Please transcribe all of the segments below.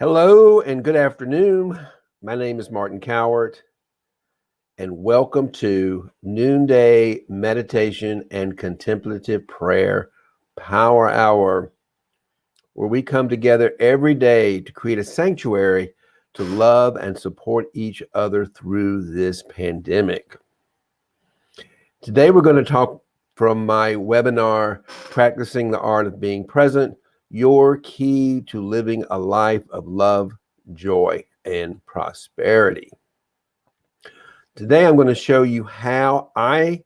Hello and good afternoon. My name is Martin Cowart, and welcome to Noonday Meditation and Contemplative Prayer Power Hour, where we come together every day to create a sanctuary to love and support each other through this pandemic. Today, we're going to talk from my webinar, Practicing the Art of Being Present, your key to living a life of love, joy, and prosperity. Today, I'm going to show you how I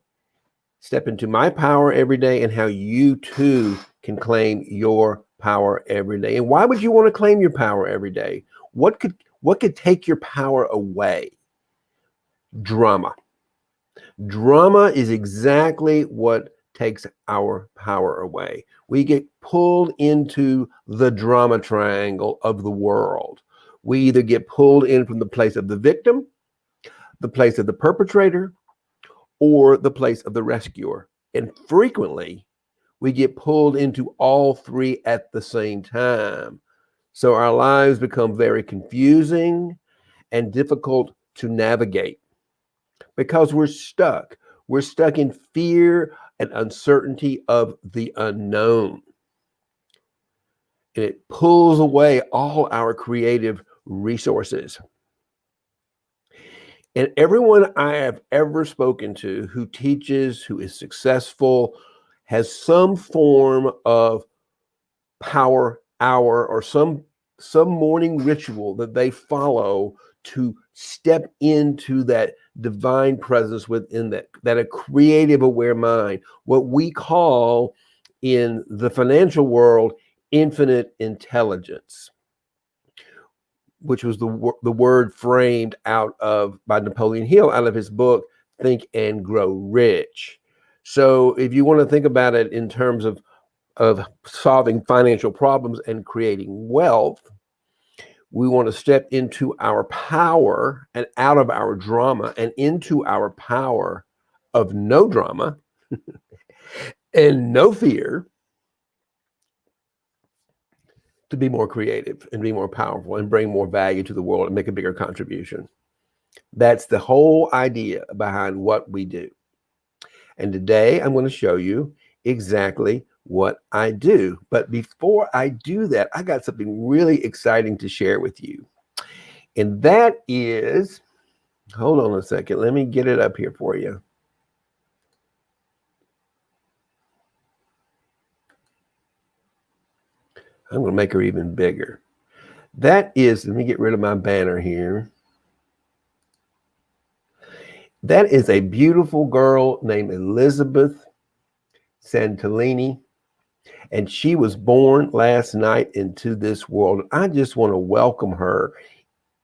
step into my power every day and how you too can claim your power every day. And why would you want to claim your power every day? What could take your power away? Drama. Drama is exactly what takes our power away. We get pulled into the drama triangle of the world. We either get pulled in from the place of the victim, the place of the perpetrator, or the place of the rescuer. And frequently, we get pulled into all three at the same time. So our lives become very confusing and difficult to navigate because we're stuck. We're stuck in fear and uncertainty of the unknown. And it pulls away all our creative resources. And everyone I have ever spoken to who teaches, who is successful, has some form of power hour or some morning ritual that they follow to step into that divine presence within that a creative, aware mind, what we call in the financial world infinite intelligence, which was the word framed by Napoleon Hill out of his book, Think and Grow Rich. So if you want to think about it in terms of solving financial problems and creating wealth, we want to step into our power and out of our drama and into our power of no drama and no fear, to be more creative and be more powerful and bring more value to the world and make a bigger contribution. That's the whole idea behind what we do. And today I'm going to show you exactly what I do. But before I do that, I got something really exciting to share with you. And that is, hold on a second, let me get it up here for you. I'm going to make her even bigger. That is, let me get rid of my banner here. That is a beautiful girl named Elizabeth Santillini, and she was born last night into this world. I just want to welcome her,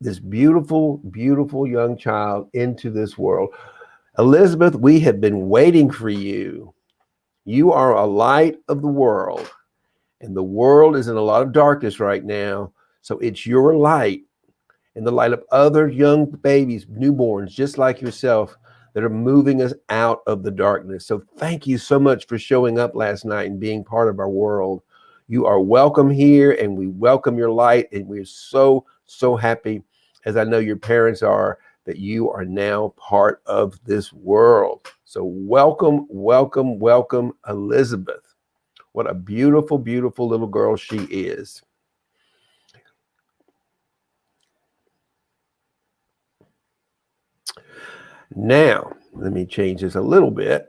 this beautiful, beautiful young child, into this world. Elizabeth, we have been waiting for you. You are a light of the world, and the world is in a lot of darkness right now. So it's your light and the light of other young babies, newborns, just like yourself, that are moving us out of the darkness. So thank you so much for showing up last night and being part of our world. You are welcome here, and we welcome your light, and we're so, so happy, as I know your parents are, that you are now part of this world. So welcome, welcome, welcome, Elizabeth. What a beautiful, beautiful little girl she is. Now, let me change this a little bit.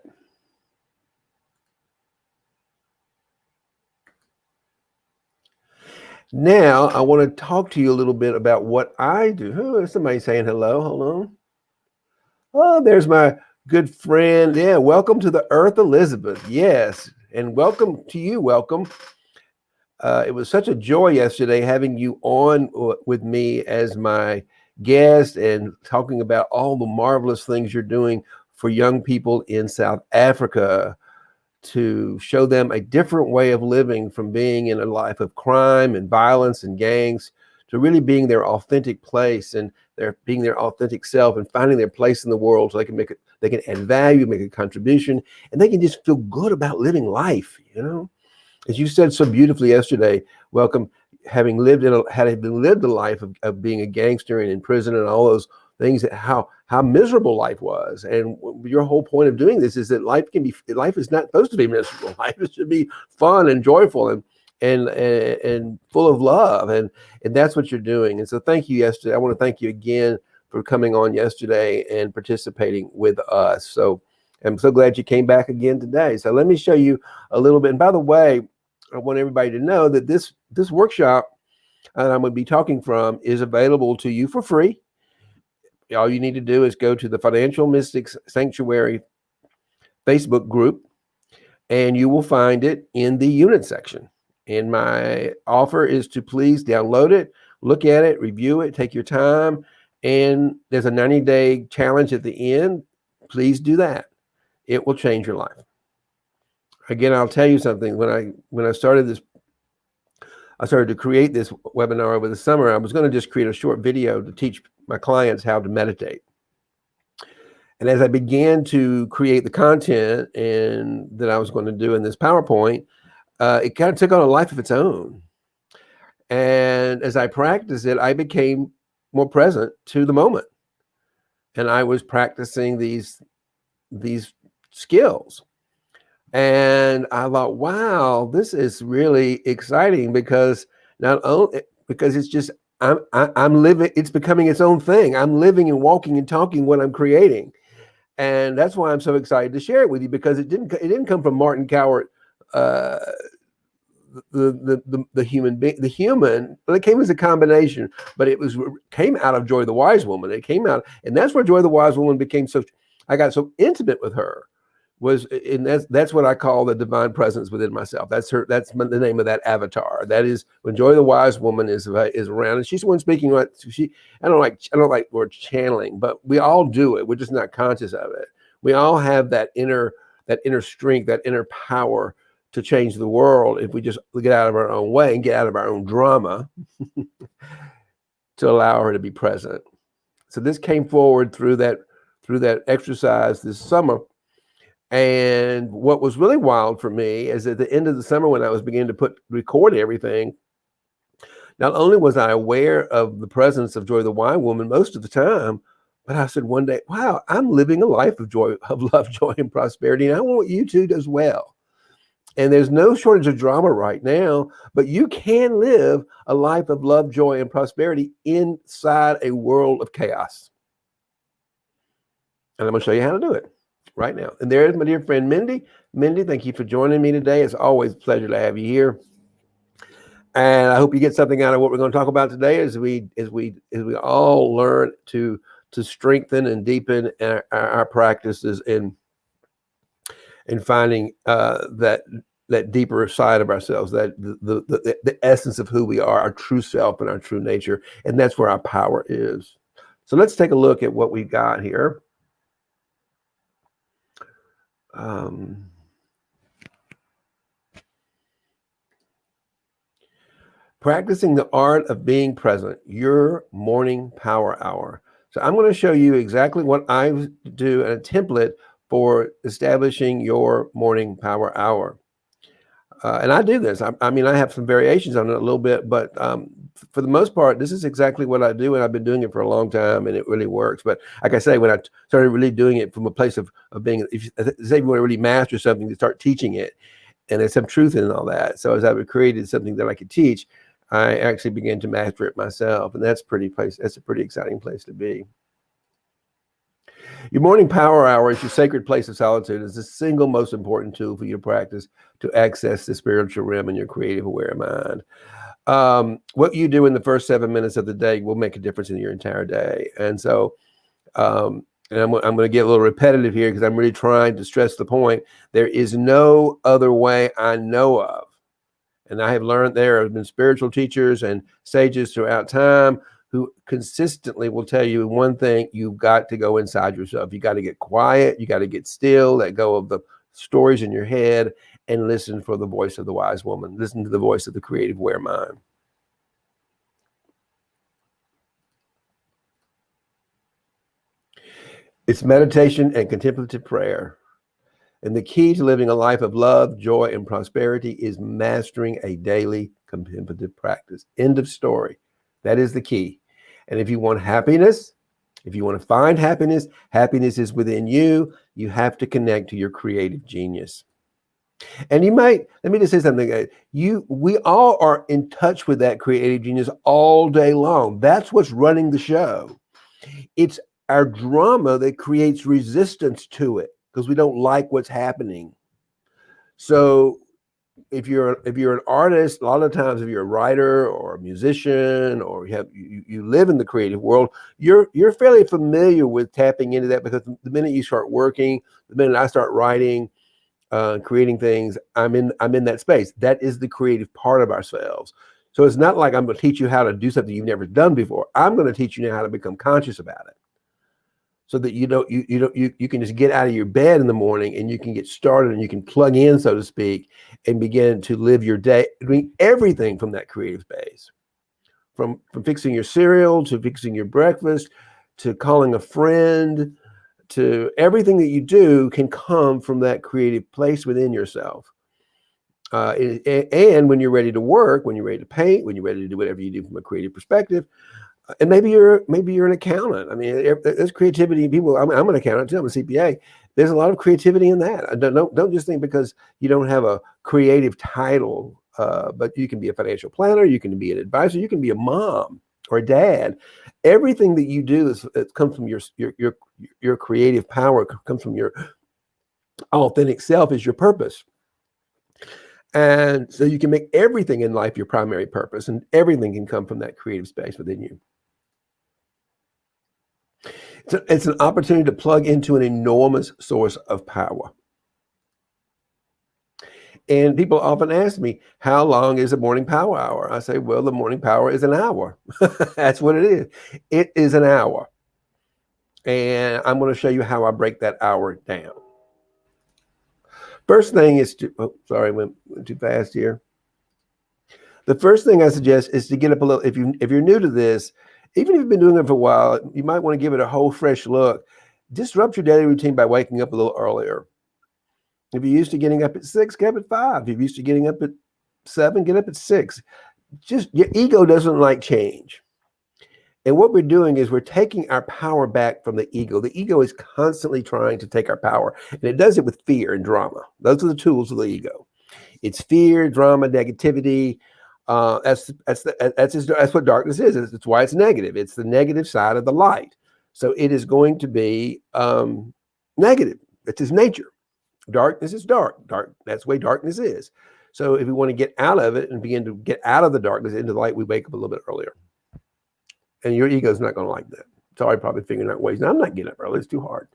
Now, I want to talk to you a little bit about what I do. Oh, there's somebody saying hello. Hold on. Oh, there's my good friend. Yeah, welcome to the Earth, Elizabeth. Yes, and welcome to you. Welcome. It was such a joy yesterday having you on with me as my guest and talking about all the marvelous things you're doing for young people in South Africa, to show them a different way of living from being in a life of crime and violence and gangs to really being their authentic place and being their authentic self and finding their place in the world, so they can they can add value, make a contribution, and they can just feel good about living life, you know? As you said so beautifully yesterday, welcome, having lived having lived a life of being a gangster and in prison and all those things, how miserable life was. And your whole point of doing this is that life is not supposed to be miserable. Life should be fun and joyful and full of love, and that's what you're doing. And so thank you yesterday. I want to thank you again for coming on yesterday and participating with us. So I'm so glad you came back again today. So let me show you a little bit. And by the way, I want everybody to know that this workshop that I'm going to be talking from is available to you for free. All you need to do is go to the Financial Mystics Sanctuary Facebook group, and you will find it in the unit section. And my offer is to please download it, look at it, review it, take your time. And there's a 90-day challenge at the end. Please do that. It will change your life. Again, I'll tell you something. When I started to create this webinar over the summer, I was going to just create a short video to teach my clients how to meditate. And as I began to create the content and that I was going to do in this PowerPoint, it kind of took on a life of its own. And as I practiced it, I became more present to the moment. And I was practicing these skills. And I thought, wow, this is really exciting, because not only because it's just I'm living, it's becoming its own thing. I'm living and walking and talking what I'm creating. And that's why I'm so excited to share it with you, because it didn't come from Martin Cowart, the human being, well, it came as a combination, but came out of Joy the Wise Woman. It came out, and that's where Joy the Wise Woman became I got so intimate with her. And that's what I call the divine presence within myself. That's the name of that avatar. That is when Joy the Wise Woman is around, and she's the one speaking. I don't like the word channeling, but we all do it. We're just not conscious of it. We all have that inner strength, that inner power to change the world if we just get out of our own way and get out of our own drama to allow her to be present. So this came forward through that exercise this summer. And what was really wild for me is at the end of the summer, when I was beginning to record everything, not only was I aware of the presence of Joy the Wise Woman most of the time, but I said one day, wow, I'm living a life of joy, of love, joy, and prosperity. And I want you to as well. And there's no shortage of drama right now, but you can live a life of love, joy, and prosperity inside a world of chaos. And I'm going to show you how to do it right now. And there's my dear friend Mindy. Mindy, thank you for joining me today. It's always a pleasure to have you here. And I hope you get something out of what we're going to talk about today as we all learn to strengthen and deepen our practices in finding that deeper side of ourselves, that the essence of who we are, our true self and our true nature. And that's where our power is. So let's take a look at what we've got here. Practicing the art of being present, your morning power hour. So I'm going to show you exactly what I do and a template for establishing your morning power hour. And I do this. I mean, I have some variations on it a little bit, but for the most part, this is exactly what I do, and I've been doing it for a long time, and it really works. But like I say, when I started really doing it from a place of being, if you want to really master something, to start teaching it, and there's some truth in all that. So as I created something that I could teach, I actually began to master it myself, and that's a pretty exciting place to be. Your morning power hour is your sacred place of solitude. It's the single most important tool for you to practice to access the spiritual realm in your creative, aware mind. What you do in the first 7 minutes of the day will make a difference in your entire day. And so, and I'm going to get a little repetitive here because I'm really trying to stress the point. There is no other way I know of. And I have learned there have been spiritual teachers and sages throughout time who consistently will tell you one thing: you've got to go inside yourself. You got to get quiet. You got to get still, let go of the stories in your head, and listen for the voice of the wise woman. Listen to the voice of the creative, aware mind. It's meditation and contemplative prayer. And the key to living a life of love, joy, and prosperity is mastering a daily contemplative practice. End of story. That is the key. And if you want happiness, if you want to find happiness, happiness is within you. You have to connect to your creative genius. And you might, let me just say something. We all are in touch with that creative genius all day long. That's what's running the show. It's our drama that creates resistance to it because we don't like what's happening. So if you're an artist, a lot of times if you're a writer or a musician or you live in the creative world, you're fairly familiar with tapping into that, because the minute you start working, the minute I start writing, creating things, I'm in that space. That is the creative part of ourselves. So it's not like I'm going to teach you how to do something you've never done before. I'm going to teach you now how to become conscious about it, so that you can just get out of your bed in the morning and you can get started and you can plug in, so to speak, and begin to live your day doing everything from that creative space, from fixing your cereal to fixing your breakfast to calling a friend, to everything that you do can come from that creative place within yourself. And when you're ready to work, when you're ready to paint, when you're ready to do whatever you do from a creative perspective, and maybe you're an accountant. I mean, there's creativity in people. I'm an accountant too. I'm a CPA. There's a lot of creativity in that. Don't just think because you don't have a creative title, but you can be a financial planner, you can be an advisor, you can be a mom or a dad. Everything that you do comes from your creative power, comes from your authentic self, is your purpose. And so you can make everything in life your primary purpose, and everything can come from that creative space within you. It's an opportunity to plug into an enormous source of power. And people often ask me, how long is a morning power hour? I say, well, the morning power is an hour. That's what it is. It is an hour. And I'm going to show you how I break that hour down. First thing is I went too fast here. The first thing I suggest is to get up a little. If you're new to this, even if you've been doing it for a while, you might want to give it a whole fresh look. Disrupt your daily routine by waking up a little earlier. If you're used to getting up at 6, get up at 5. If you're used to getting up at 7, get up at 6. Just your ego doesn't like change. And what we're doing is we're taking our power back from the ego. The ego is constantly trying to take our power, and it does it with fear and drama. Those are the tools of the ego. It's fear, drama, negativity. That's what darkness is. It's why it's negative. It's the negative side of the light. So it is going to be negative. It's its nature. Darkness is dark. That's the way darkness is. So if we want to get out of it and begin to get out of the darkness into the light, we wake up a little bit earlier. And your ego is not going to like that. It's already probably figuring out ways. Now, I'm not getting up early. It's too hard.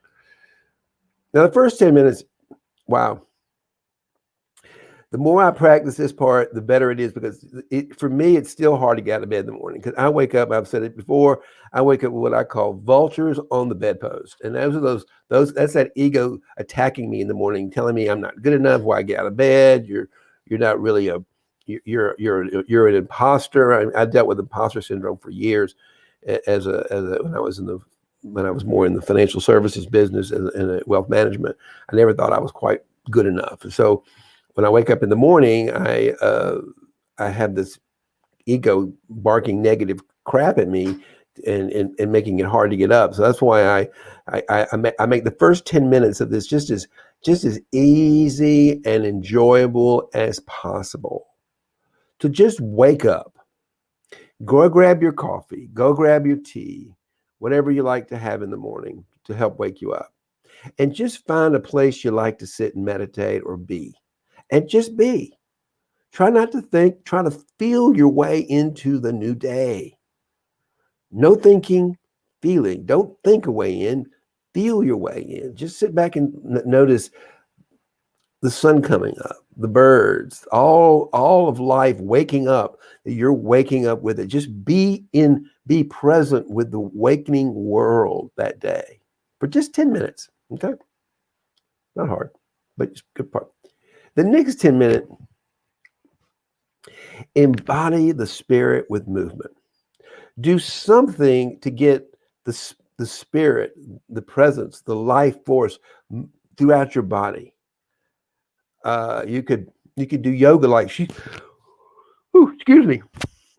Now, the first 10 minutes, wow. The more I practice this part, the better it is, because for me, it's still hard to get out of bed in the morning, because I wake up, I've said it before, I wake up with what I call vultures on the bedpost. And that's that ego attacking me in the morning, telling me I'm not good enough, why I get out of bed, you're not really you're an imposter. I dealt with imposter syndrome for years when I was more in the financial services business and wealth management. I never thought I was quite good enough. So when I wake up in the morning, I have this ego barking negative crap at me and making it hard to get up. So that's why I make the first 10 minutes of this just as easy and enjoyable as possible. To just wake up, go grab your coffee, go grab your tea, whatever you like to have in the morning to help wake you up. And just find a place you like to sit and meditate or be. And just be. Try not to think, try to feel your way into the new day. No thinking, feeling. Don't think a way in, feel your way in. Just sit back and notice the sun coming up, the birds, all of life waking up. You're waking up with it. Just be present with the awakening world that day for just 10 minutes. Okay? Not hard, but it's a good part. The next 10 minutes, embody the spirit with movement. Do something to get the spirit, the presence, the life force throughout your body. You could do yoga like Excuse me.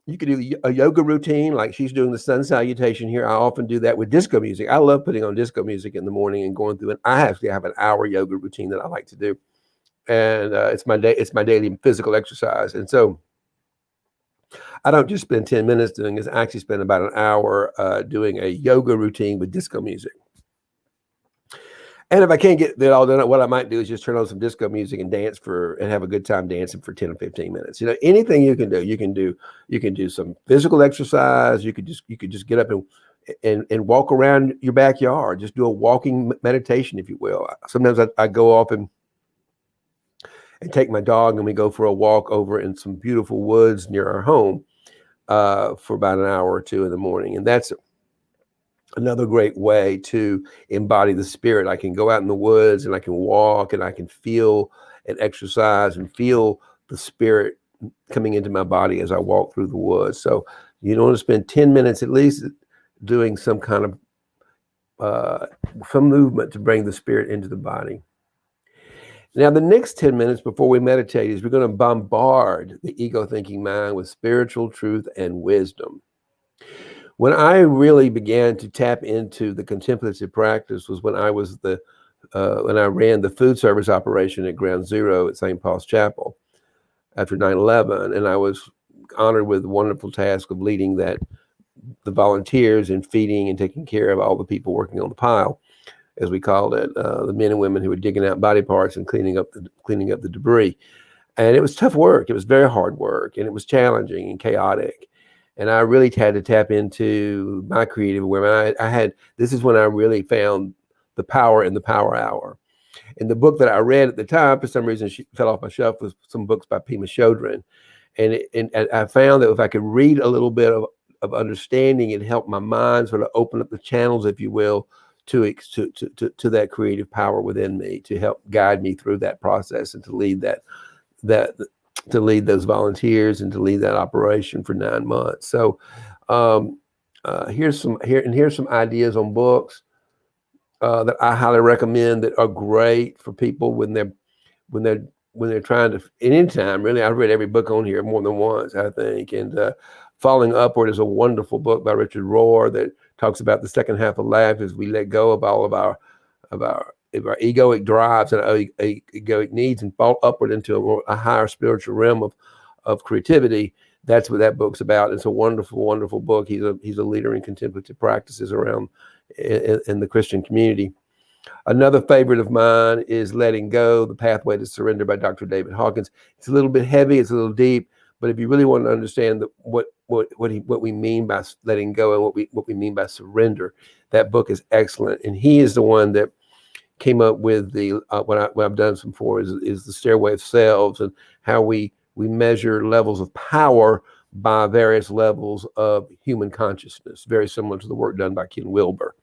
You could do a yoga routine like she's doing the sun salutation here. I often do that with disco music. I love putting on disco music in the morning and going through it. I actually have an hour yoga routine that I like to do, and it's my day. It's my daily physical exercise. And so I don't just spend 10 minutes doing this. I actually spend about an hour doing a yoga routine with disco music. And if I can't get that all done, what I might do is just turn on some disco music and dance and have a good time dancing for 10 or 15 minutes. Anything you can do, you can do some physical exercise. You could just get up and walk around your backyard. Just do a walking meditation, if you will. Sometimes I go off and take my dog and we go for a walk over in some beautiful woods near our home for about an hour or two in the morning. And that's another great way to embody the spirit. I can go out in the woods and I can walk and I can feel and exercise and feel the spirit coming into my body as I walk through the woods. So you want to spend 10 minutes at least doing some kind of some movement to bring the spirit into the body. Now, the next 10 minutes before we meditate is we're going to bombard the ego thinking mind with spiritual truth and wisdom. When I really began to tap into the contemplative practice was when I ran the food service operation at Ground Zero at St. Paul's Chapel after 9/11, and I was honored with the wonderful task of leading the volunteers in feeding and taking care of all the people working on the pile, as we called it, the men and women who were digging out body parts and cleaning up the debris. And it was tough work. It was very hard work, and it was challenging and chaotic. And I really had to tap into my creative awareness. This is when I really found the power in the power hour. And the book that I read at the time, for some reason, she fell off my shelf, was some books by Pema Chodron. And I found that if I could read a little bit of understanding, it helped my mind sort of open up the channels, if you will, to that creative power within me, to help guide me through that process and to lead to lead those volunteers and to lead that operation for 9 months. So here's some ideas on books that I highly recommend that are great for people when they're trying to, in any time really. I've read every book on here more than once, I think. And Falling Upward is a wonderful book by Richard Rohr that talks about the second half of life as we let go of all of our egoic drives and our egoic needs and fall upward into a higher spiritual realm of creativity. That's what that book's about. It's a wonderful, wonderful book. He's a leader in contemplative practices around in the Christian community. Another favorite of mine is Letting Go, The Pathway to Surrender by Dr. David Hawkins. It's a little bit heavy, it's a little deep, but if you really want to understand what we mean by letting go and what we mean by surrender, that book is excellent. And he is the one that came up with the what I've done some for is the Stairway of Selves, and how we measure levels of power by various levels of human consciousness, very similar to the work done by Ken Wilber.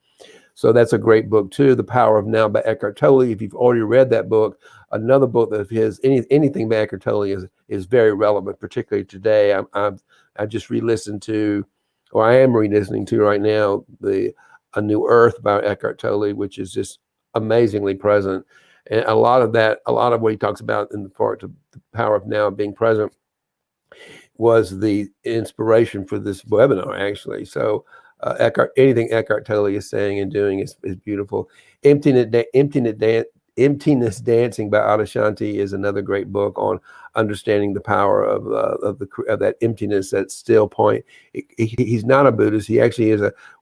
So that's a great book too, The Power of Now by Eckhart Tolle. If you've already read that book, another book of his, anything by Eckhart Tolle is very relevant, particularly today. I just re-listened to, or I am re-listening to right now, A New Earth by Eckhart Tolle, which is just amazingly present. And a lot of what he talks about in the part of The Power of Now being present was the inspiration for this webinar, actually. So anything Eckhart Tolle is saying and doing is beautiful. Emptiness Dancing by Adyashanti is another great book on understanding the power of that emptiness, that still point. He's not a Buddhist. He actually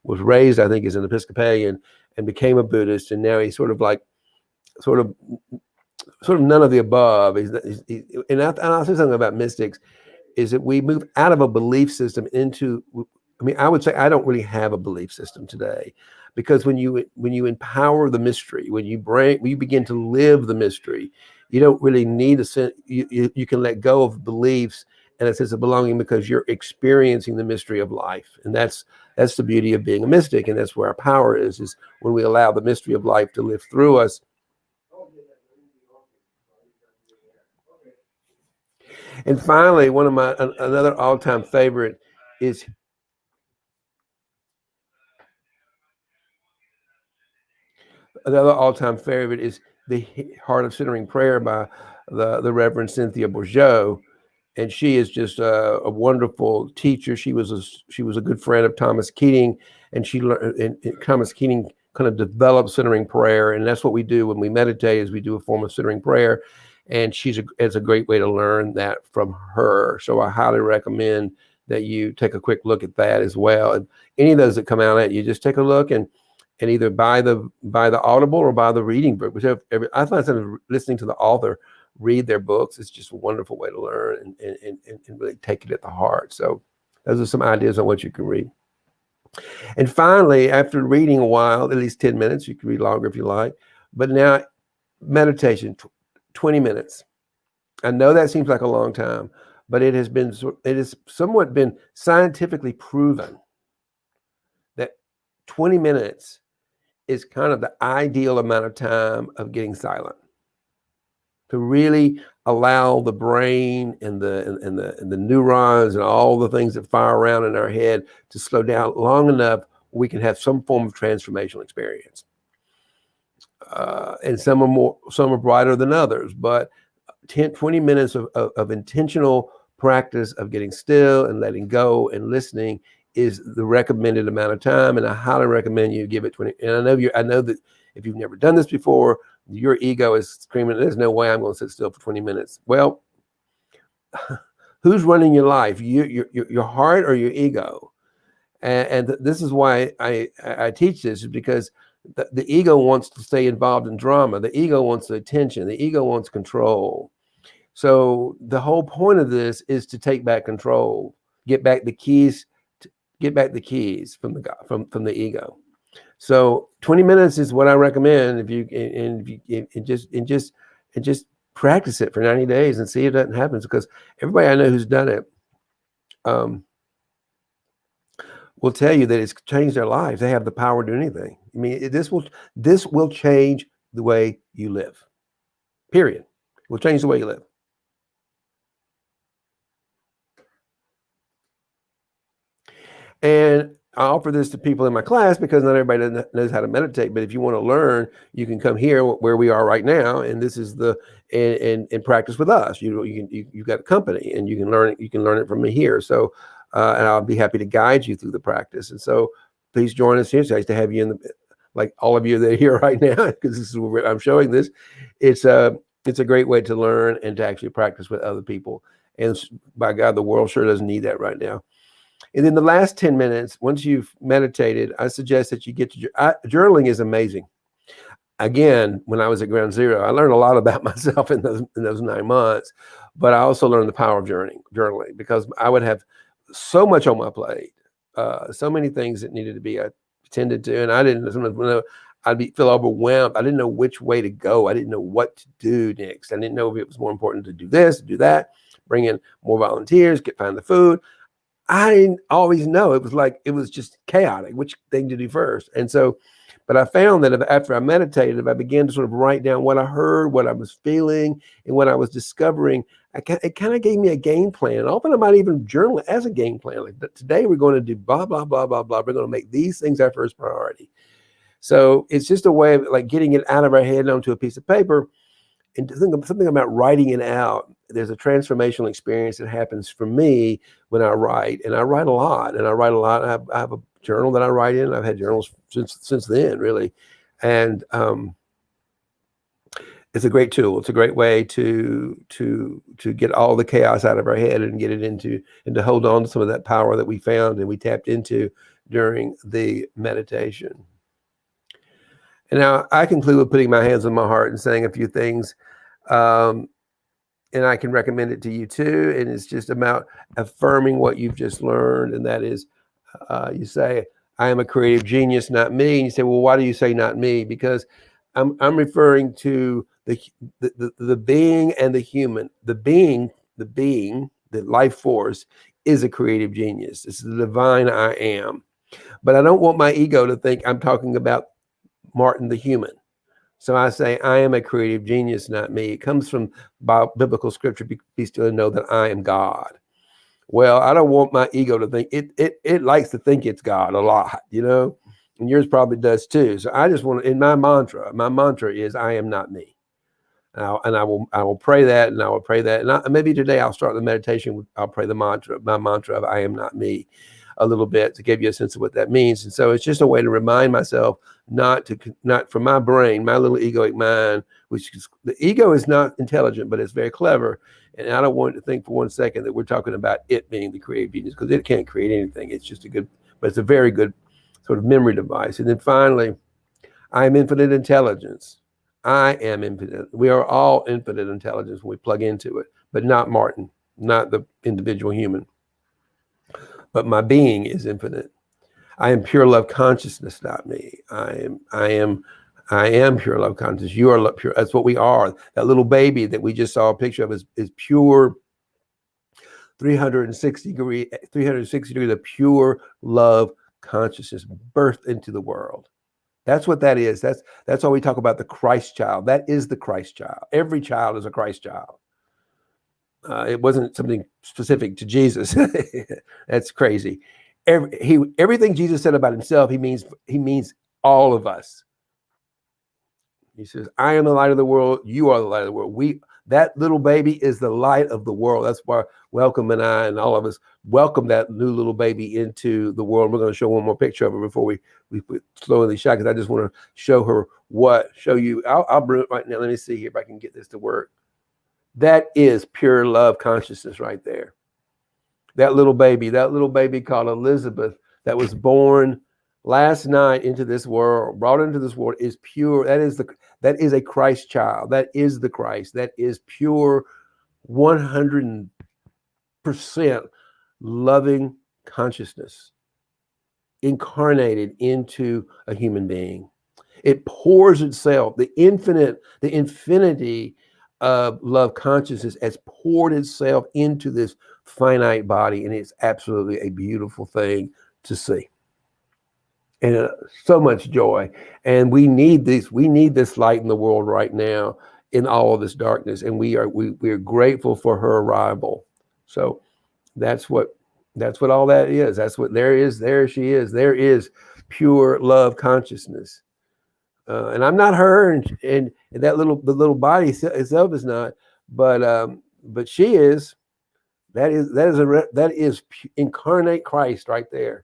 was raised, I think, as an Episcopalian and became a Buddhist, and now he's sort of none of the above. And I'll say something about mystics, is that we move out of a belief system into, I would say I don't really have a belief system today, because when you empower the mystery, when you begin to live the mystery, you don't really need a sense. You can let go of beliefs and a sense of belonging, because you're experiencing the mystery of life, and that's the beauty of being a mystic, and that's where our power is when we allow the mystery of life to live through us. And finally, another all-time favorite is The Heart of Centering Prayer by the Reverend Cynthia Bourgeau. and she is just a wonderful teacher. She was a good friend of Thomas Keating, and she learned. And Thomas Keating kind of developed centering prayer, and that's what we do when we meditate. Is we do a form of centering prayer, and it's a great way to learn that from her. So I highly recommend that you take a quick look at that as well. And any of those that come out at you, just take a look and either buy the Audible or buy the reading book. Whichever, I find instead listening to the author read their books, it's just a wonderful way to learn and really take it at the heart. So those are some ideas on what you can read. And finally, after reading a while, at least 10 minutes, you can read longer if you like, but now meditation, 20 minutes. I know that seems like a long time, but it has somewhat been scientifically proven that 20 minutes is kind of the ideal amount of time of getting silent, to really allow the brain and the neurons and all the things that fire around in our head to slow down long enough we can have some form of transformational experience. And some are brighter than others, but 20 minutes of intentional practice of getting still and letting go and listening is the recommended amount of time. And I highly recommend you give it 20. And I know that if you've never done this before, your ego is screaming, there's no way I'm going to sit still for 20 minutes. Well, who's running your life? Your heart or your ego? And this is why I teach this, is because the ego wants to stay involved in drama. The ego wants the attention. The ego wants control. So the whole point of this is to take back control, get back the keys from the ego. So 20 minutes is what I recommend. If you just practice it for 90 days and see if that happens, because everybody I know who's done it will tell you that it's changed their lives. They have the power to do anything. I mean, this will change the way you live. Period. It will change the way you live. And I offer this to people in my class because not everybody knows how to meditate. But if you want to learn, you can come here where we are right now, and this is and practice with us. You've got a company, and you can learn it. You can learn it from me here. So, and I'll be happy to guide you through the practice. And so, please join us here. It's nice to have you like all of you that are here right now, because this is where I'm showing this. It's a great way to learn and to actually practice with other people. And by God, the world sure doesn't need that right now. And then the last 10 minutes, once you've meditated, I suggest that you get to journaling is amazing. Again, when I was at Ground Zero, I learned a lot about myself in those 9 months, but I also learned the power of journaling, because I would have so much on my plate, so many things that needed to be attended to, and I didn't. Sometimes I'd feel overwhelmed. I didn't know which way to go. I didn't know what to do next. I didn't know if it was more important to do this, do that, bring in more volunteers, find the food. I didn't always know. It was just chaotic, which thing to do first. And so, but I found that after I meditated, if I began to sort of write down what I heard, what I was feeling, and what I was discovering, it kind of gave me a game plan. Often I might even journal it as a game plan. Like, today we're going to do blah, blah, blah, blah, blah. We're going to make these things our first priority. So it's just a way of like getting it out of our head onto a piece of paper. And to think of something about writing it out, there's a transformational experience that happens for me when I write, and I write a lot. I have a journal that I write in. I've had journals since then, really, and it's a great tool. It's a great way to get all the chaos out of our head and get it and to hold on to some of that power that we found and we tapped into during the meditation. And now I conclude with putting my hands on my heart and saying a few things. And I can recommend it to you too. And it's just about affirming what you've just learned. And that is, you say, I am a creative genius, not me. And you say, well, why do you say not me? Because I'm referring to the being and the human. The being, the life force is a creative genius. It's the divine I am. But I don't want my ego to think I'm talking about Martin the human. So I say, I am a creative genius, not me. It comes from biblical scripture, be still and know that I am God. Well, I don't want my ego to think, it likes to think it's God a lot, and yours probably does too. So I just want to, in my mantra is, I am not me. I will pray that, and I will pray that, and maybe today I'll start the meditation. I'll pray my mantra of "I am not me," a little bit to give you a sense of what that means. And so it's just a way to remind myself not from my brain, my little egoic mind, which is, the ego is not intelligent, but it's very clever. And I don't want to think for one second that we're talking about it being the creative genius, because it can't create anything. It's just but it's a very good sort of memory device. And then finally, I am infinite intelligence. I am infinite. We are all infinite intelligence when we plug into it, but not Martin, not the individual human. But my being is infinite. I am pure love consciousness, not me. I am pure love consciousness. You are pure. That's what we are. That little baby that we just saw a picture of is pure 360 degrees of pure love consciousness birthed into the world. That's what that is. That's why we talk about the Christ child. That is the Christ child. Every child is a Christ child. It wasn't something specific to Jesus. That's crazy. Everything Jesus said about himself, he means all of us. He says, "I am the light of the world. You are the light of the world." That little baby is the light of the world. That's why Welcome and I and all of us welcome that new little baby into the world. We're going to show one more picture of her before we slowly shot, because I just want to show you. I'll bring it right now. Let me see here if I can get this to work. That is pure love consciousness right there. That little baby called Elizabeth, that was born last night into this world, brought into this world, is pure. That is a Christ child. That is the Christ. That is pure 100% loving consciousness incarnated into a human being. It pours itself, the infinity of love consciousness has poured itself into this finite body, and it's absolutely a beautiful thing to see. And so much joy. And we need this light in the world right now, in all of this darkness. And we are grateful for her arrival. So that's what all that is. That's what there is. There she is. There is pure love consciousness. And I'm not her, and the little body itself is not, but she is. That is incarnate Christ right there.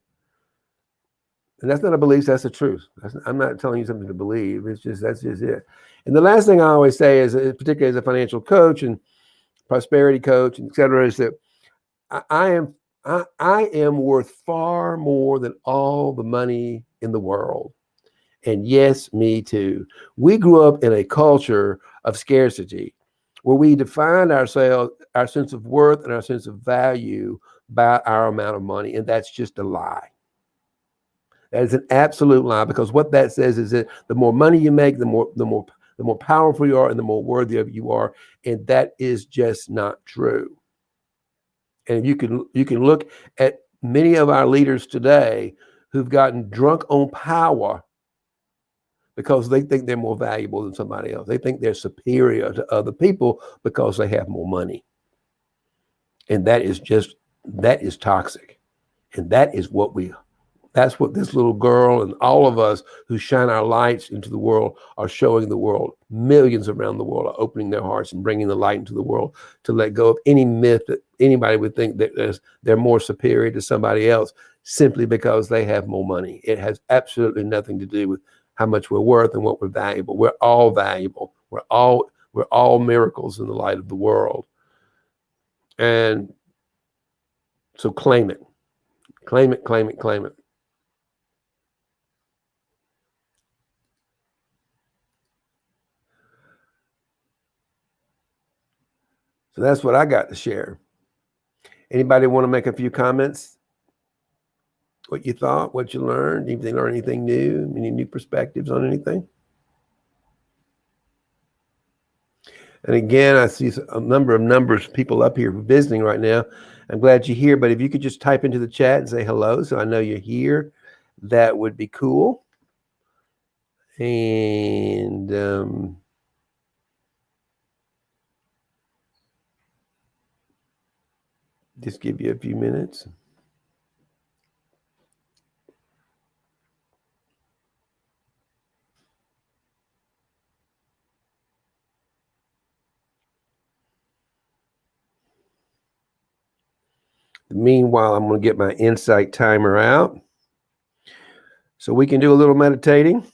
And that's not a belief, that's the truth. I'm not telling you something to believe. That's just it. And the last thing I always say is, particularly as a financial coach and prosperity coach, and et cetera, is that I am worth far more than all the money in the world. And yes, me too. We grew up in a culture of scarcity where we defined ourselves, our sense of worth and our sense of value by our amount of money. And that's just a lie. That is an absolute lie, because what that says is that the more money you make, the more powerful you are and the more worthy of you are. And that is just not true. And you can look at many of our leaders today who've gotten drunk on power because they think they're more valuable than somebody else. They think they're superior to other people because they have more money. And that is toxic. And that's what this little girl and all of us who shine our lights into the world are showing the world. Millions around the world are opening their hearts and bringing the light into the world, to let go of any myth that anybody would think that they're more superior to somebody else simply because they have more money. It has absolutely nothing to do with how much we're worth and what we're valuable. We're all valuable. We're all miracles in the light of the world. And so claim it. Claim it, claim it, claim it. So that's what I got to share. Anybody want to make a few comments? What you thought, what you learned, if they learn anything new, any new perspectives on anything? And again, I see a number of numbers, people up here visiting right now. I'm glad you're here, but if you could just type into the chat and say hello so I know you're here, that would be cool. And just give you a few minutes. Meanwhile, I'm going to get my insight timer out so we can do a little meditating.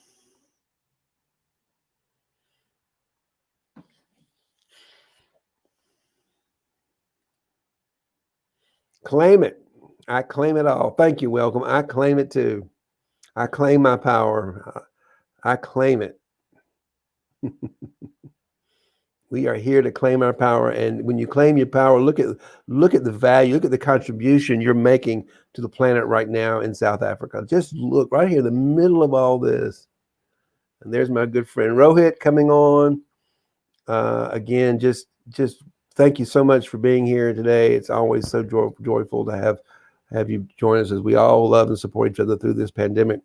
Claim it. I claim it all. Thank you. Welcome. I claim it too. I claim my power. I claim it. We are here to claim our power. And when you claim your power, look at the value, look at the contribution you're making to the planet right now in South Africa. Just look right here in the middle of all this. And there's my good friend Rohit coming on. Again, just thank you so much for being here today. It's always so joyful to have you join us as we all love and support each other through this pandemic.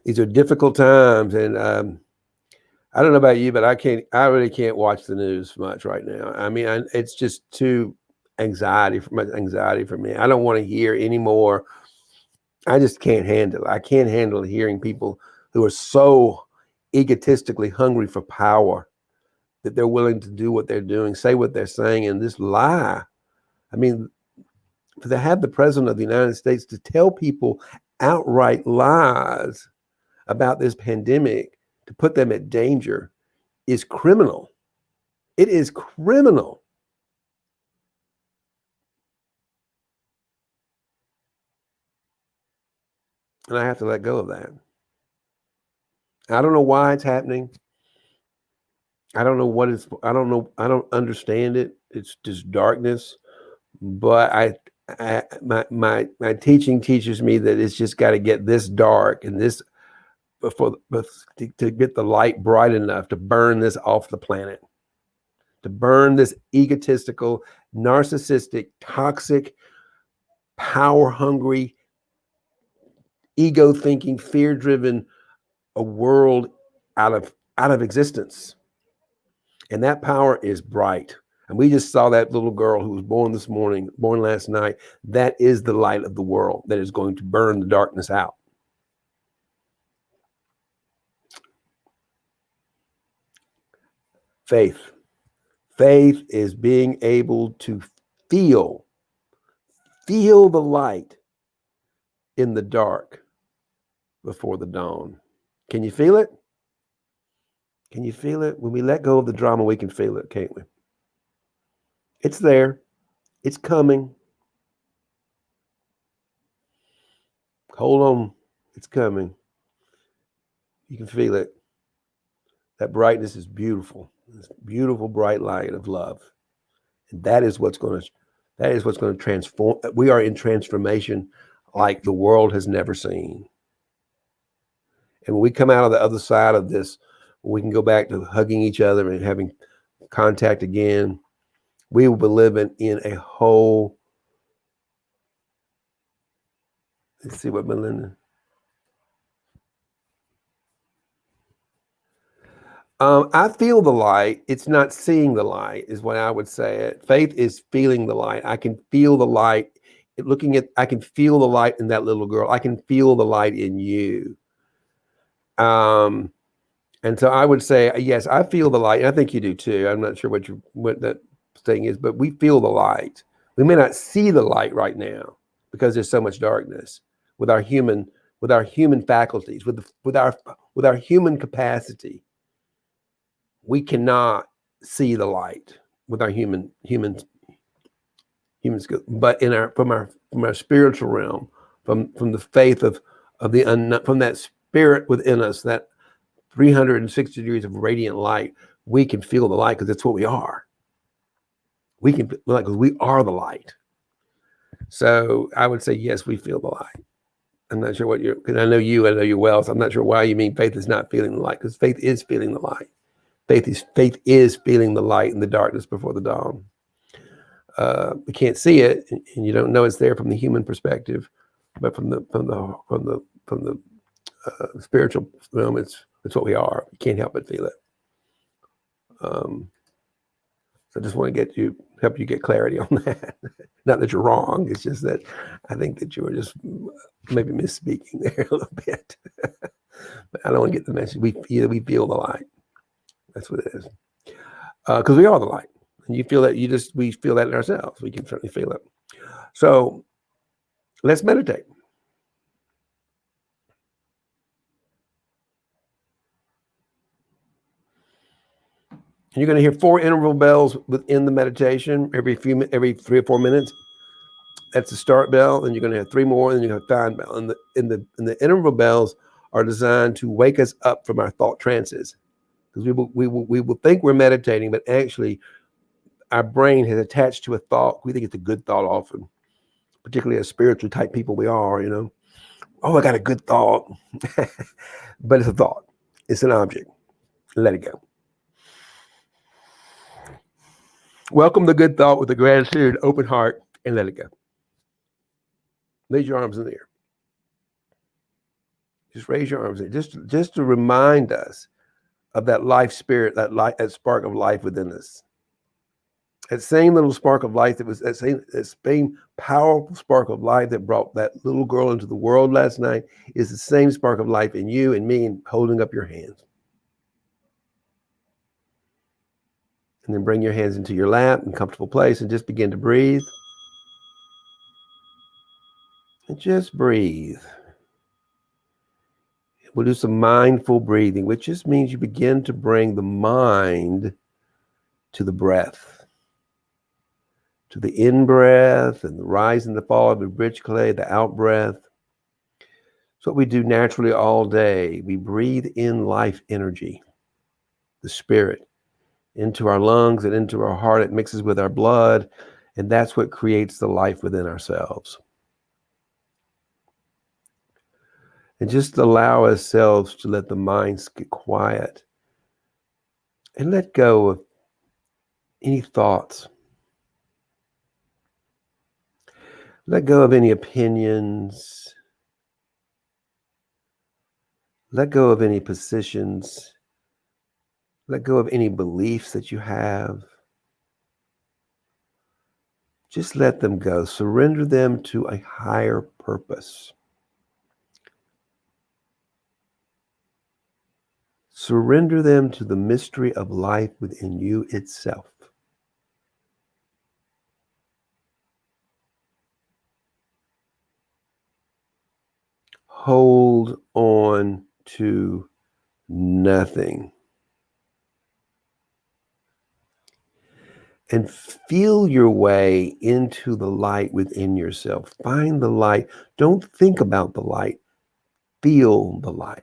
These are difficult times, and I don't know about you, but I really can't watch the news much right now. I mean, it's just too anxiety for me. I don't want to hear anymore. I just can't handle it. I can't handle hearing people who are so egotistically hungry for power that they're willing to do what they're doing, say what they're saying, and this lie. I mean, to have the president of the United States to tell people outright lies about this pandemic to put them at danger is criminal. It is criminal. And I have to let go of that. I don't know why it's happening. I don't know what it's, I don't know. I don't understand it. It's just darkness. But my teaching teaches me that it's just got to get this dark and this to get the light bright enough to burn this off the planet, to burn this egotistical, narcissistic, toxic, power hungry, ego thinking, fear driven a world out of existence. And that power is bright. And we just saw that little girl who was born last night. That is the light of the world that is going to burn the darkness out. Faith. Faith is being able to feel the light in the dark before the dawn. Can you feel it? Can you feel it? When we let go of the drama, we can feel it, can't we? It's there. It's coming. Hold on. It's coming. You can feel it. That brightness is beautiful. This beautiful, bright light of love. And that is what's going to transform. We are in transformation like the world has never seen. And when we come out of the other side of this, we can go back to hugging each other and having contact again. We will be living in a whole. Let's see what Melinda. I feel the light. It's not seeing the light, is what I would say. It. Faith is feeling the light. I can feel the light. I can feel the light in that little girl. I can feel the light in you. And so I would say, yes, I feel the light. And I think you do too. I'm not sure what that thing is, but we feel the light. We may not see the light right now because there's so much darkness with our human faculties, with our human capacity. We cannot see the light with our human skill, but from our spiritual realm, from the faith of the unknown, from that spirit within us, that 360 degrees of radiant light, we can feel the light because that's what we are. We can because we are the light. So I would say yes, we feel the light. I'm not sure because I know you well, so I'm not sure why you mean faith is not feeling the light, because faith is feeling the light. Faith is feeling the light in the darkness before the dawn. We can't see it, and you don't know it's there from the human perspective, but from the spiritual realm, it's what we are. We can't help but feel it. So I just want to help you get clarity on that. Not that you're wrong. It's just that I think that you were just maybe misspeaking there a little bit. But I don't want to get the message. We feel the light. That's what it is. Because we are the light. And you feel that we feel that in ourselves. We can certainly feel it. So let's meditate. And you're going to hear 4 interval bells within the meditation every 3 or 4 minutes. That's the start bell, and you're going to have 3 more, and then you're going to have 5 bell. And the interval bells are designed to wake us up from our thought trances, because we will think we're meditating, but actually our brain has attached to a thought. We think it's a good thought often, particularly as spiritual type people we are. Oh, I got a good thought, but it's a thought. It's an object. Let it go. Welcome the good thought with a gratitude, open heart, and let it go. Raise your arms in the air. Just raise your arms in the air. Just to remind us of that life spirit, that spark of life within us. That same little spark of life that same powerful spark of life that brought that little girl into the world last night is the same spark of life in you and me, and holding up your hands. And then bring your hands into your lap in a comfortable place and just begin to breathe. And just breathe. We'll do some mindful breathing, which just means you begin to bring the mind to the breath, to the in-breath and the rise and the fall of the bridge clay, the out-breath. It's what we do naturally all day. We breathe in life energy, the spirit, into our lungs and into our heart. It mixes with our blood, and that's what creates the life within ourselves. And just allow ourselves to let the minds get quiet and let go of any thoughts. Let go of any opinions. Let go of any positions. Let go of any beliefs that you have. Just let them go. Surrender them to a higher purpose. Surrender them to the mystery of life within you itself. Hold on to nothing. And feel your way into the light within yourself. Find the light. Don't think about the light. Feel the light.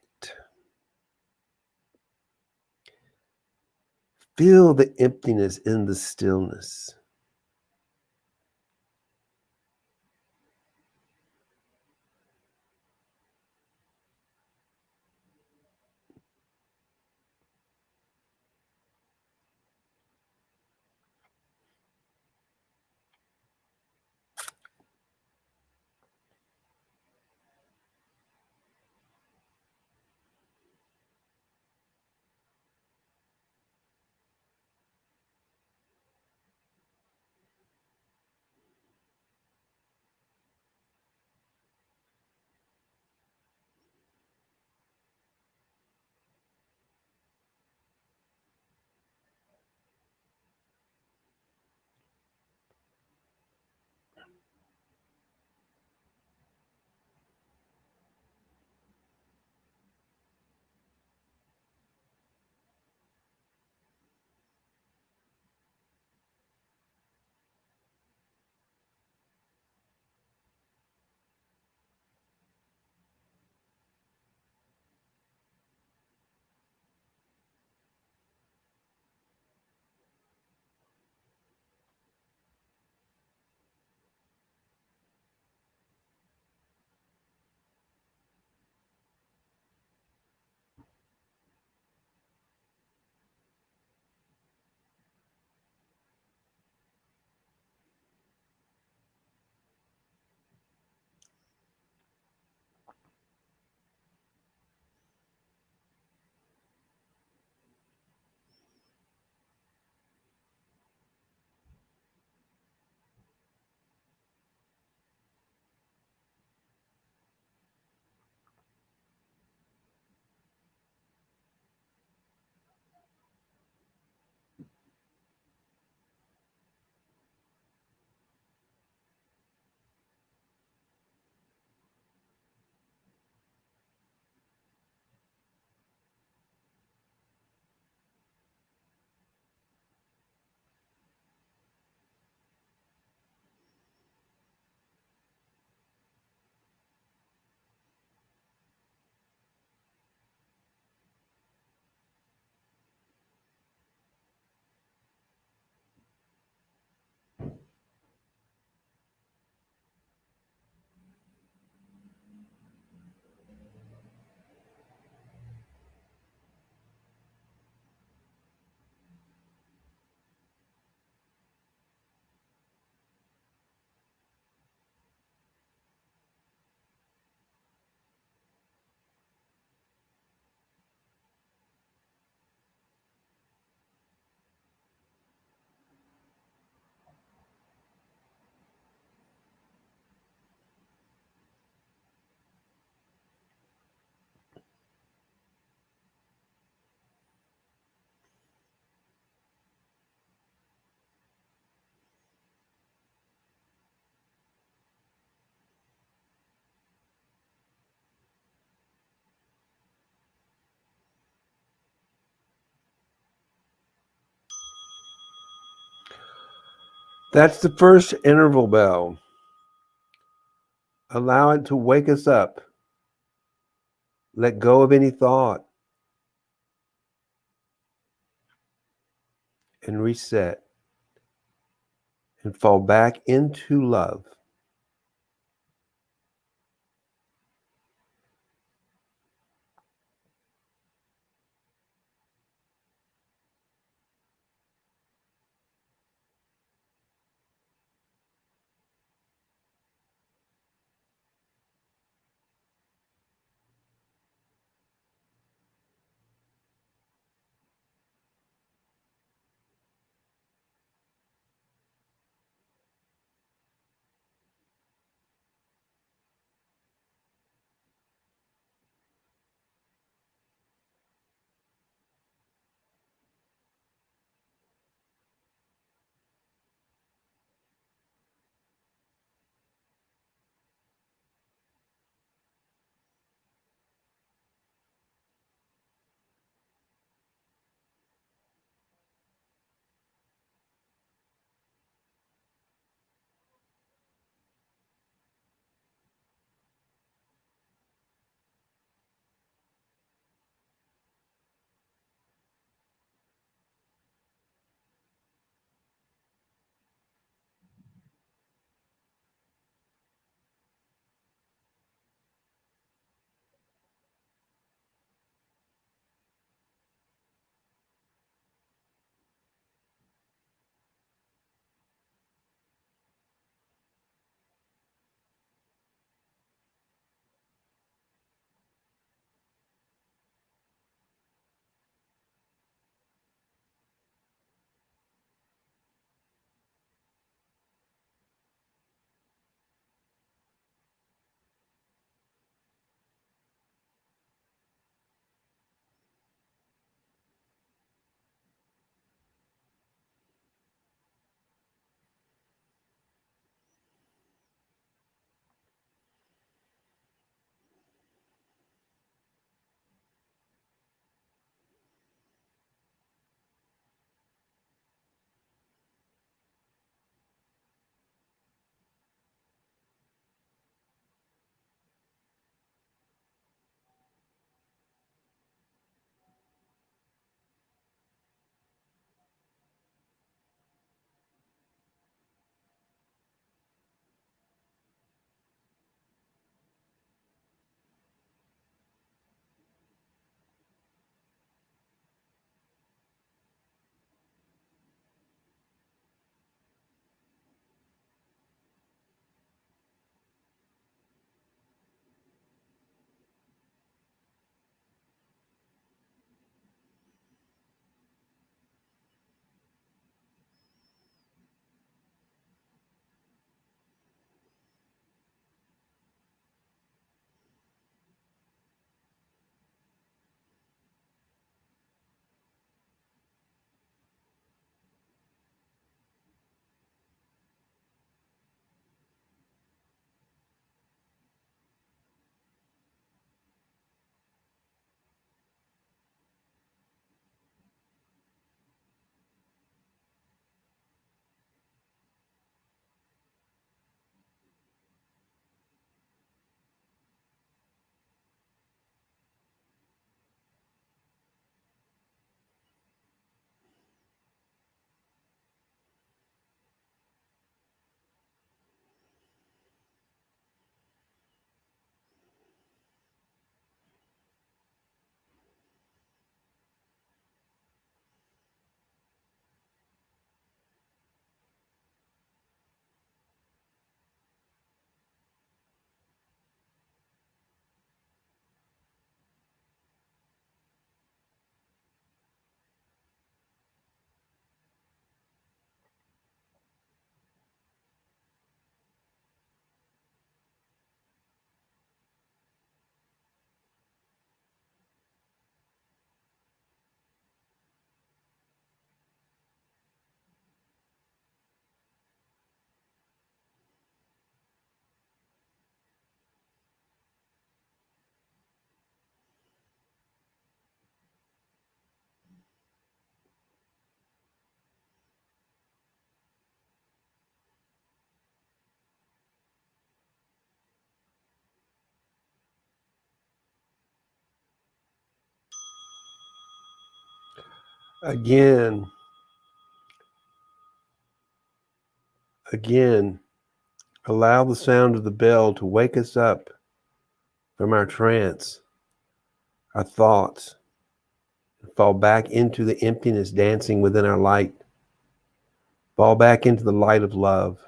Feel the emptiness in the stillness. That's the first interval bell. Allow it to wake us up. Let go of any thought and reset and fall back into love. Again, allow the sound of the bell to wake us up from our trance, our thoughts, and fall back into the emptiness dancing within our light. Fall back into the light of love.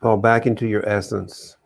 Fall back into your essence.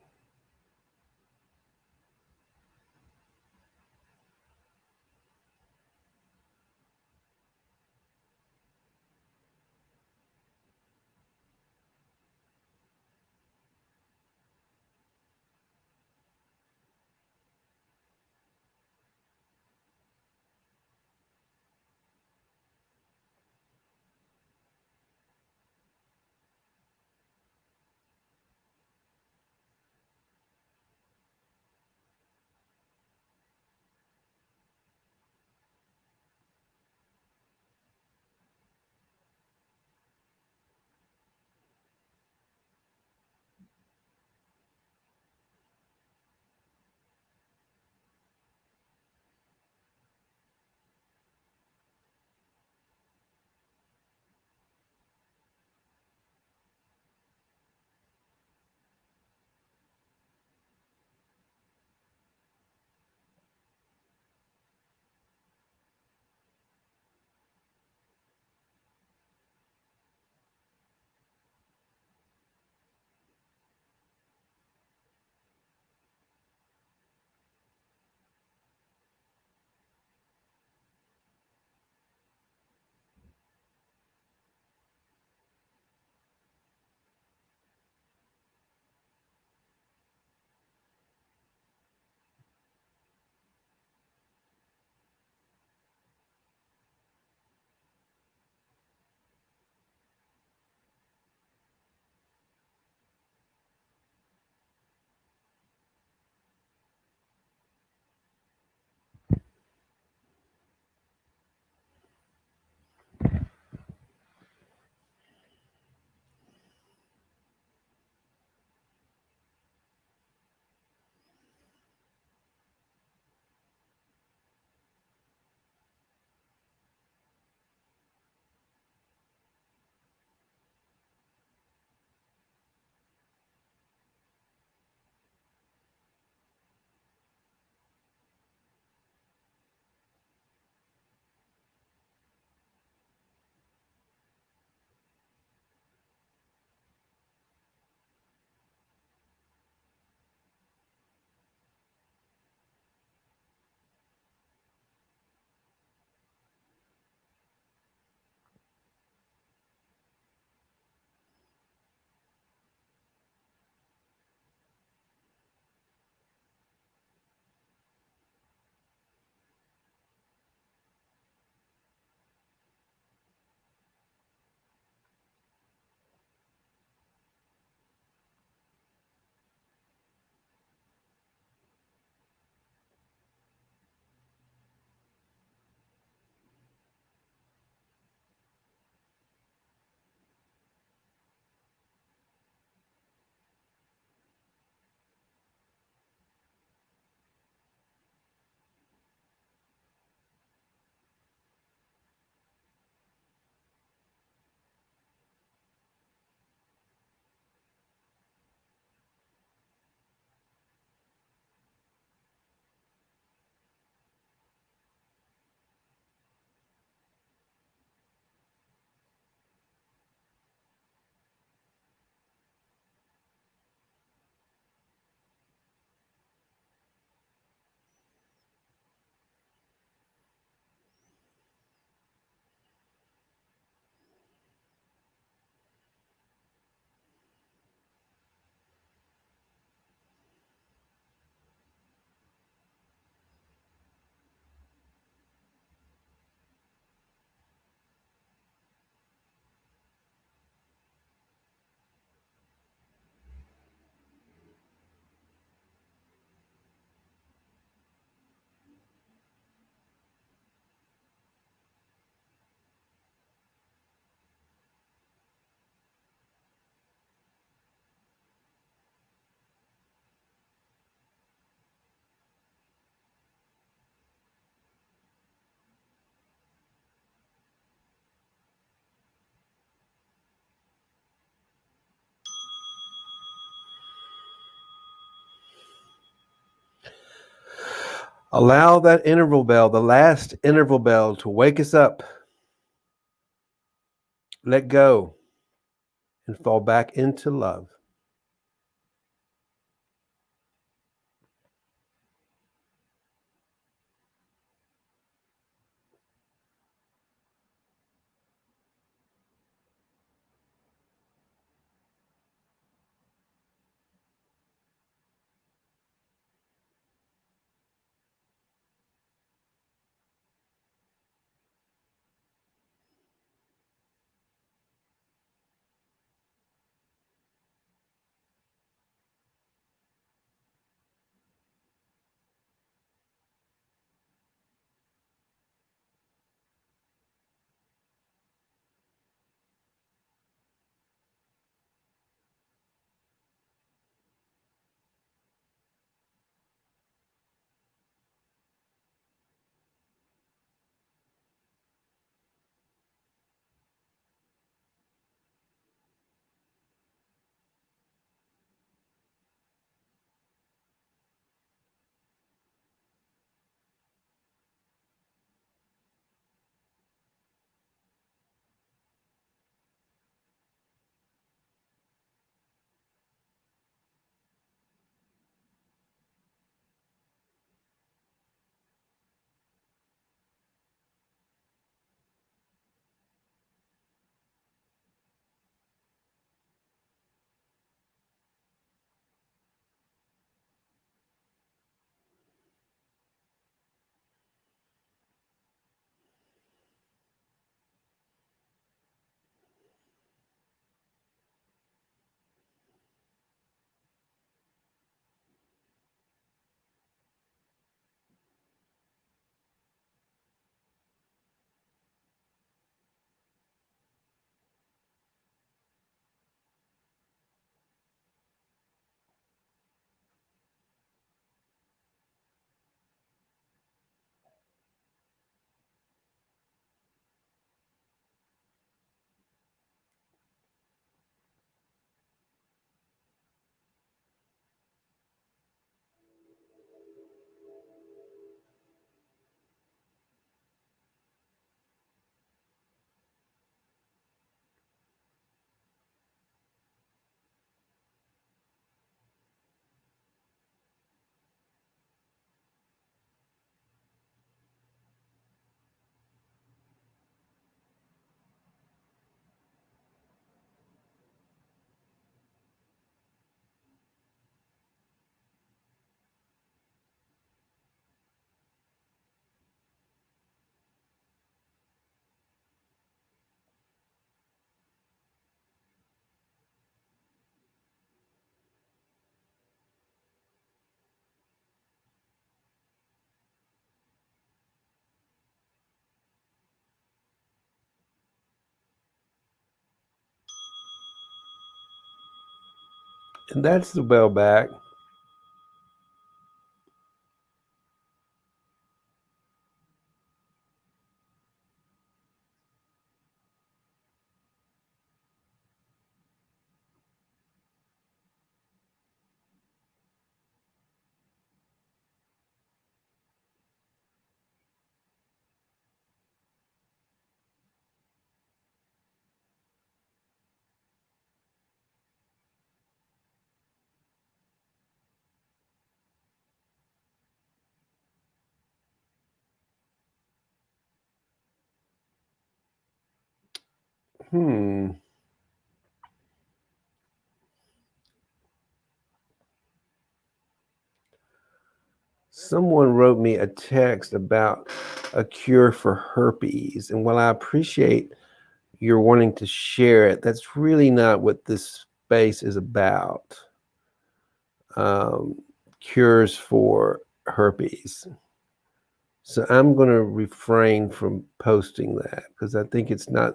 Allow that interval bell, the last interval bell, to wake us up. Let go and fall back into love. And that's the bell back. Hmm. Someone wrote me a text about a cure for herpes. And while I appreciate you're wanting to share it, that's really not what this space is about. Cures for herpes. So I'm going to refrain from posting that because I think it's not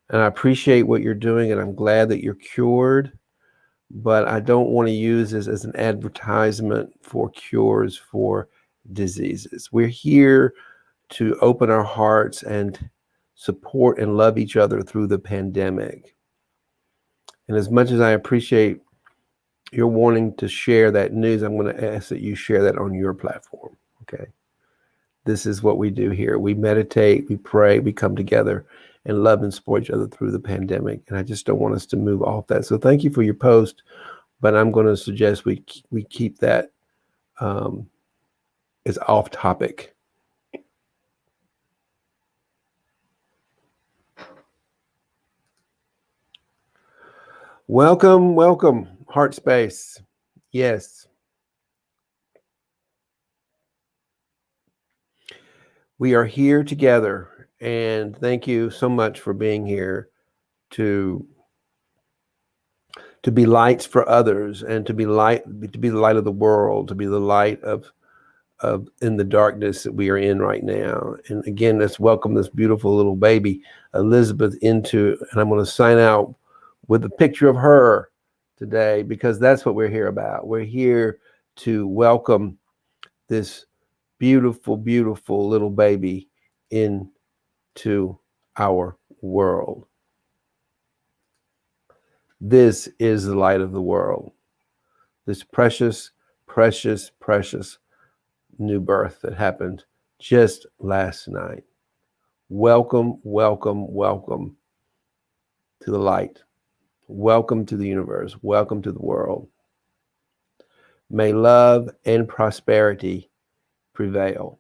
and I appreciate what you're doing and I'm glad that you're cured, but I don't want to use this as an advertisement for cures for diseases. We're here to open our hearts and support and love each other through the pandemic. And as much as I appreciate your wanting to share that news, I'm going to ask that you share that on your platform. Okay. This is what we do here. We meditate, we pray, we come together and love and support each other through the pandemic. And I just don't want us to move off that. So thank you for your post, but I'm going to suggest we keep that as off topic. Welcome, welcome, Heart Space. Yes. We are here together, and thank you so much for being here to be lights for others, and to be the light of the world, to be the light of in the darkness that we are in right now. And again, let's welcome this beautiful little baby Elizabeth into, and I'm going to sign out with a picture of her today, because that's what we're here about. We're here to welcome this beautiful, beautiful little baby into our world. This is the light of the world. This precious, precious, precious new birth that happened just last night. Welcome, welcome, welcome to the light. Welcome to the universe. Welcome to the world. May love and prosperity prevail.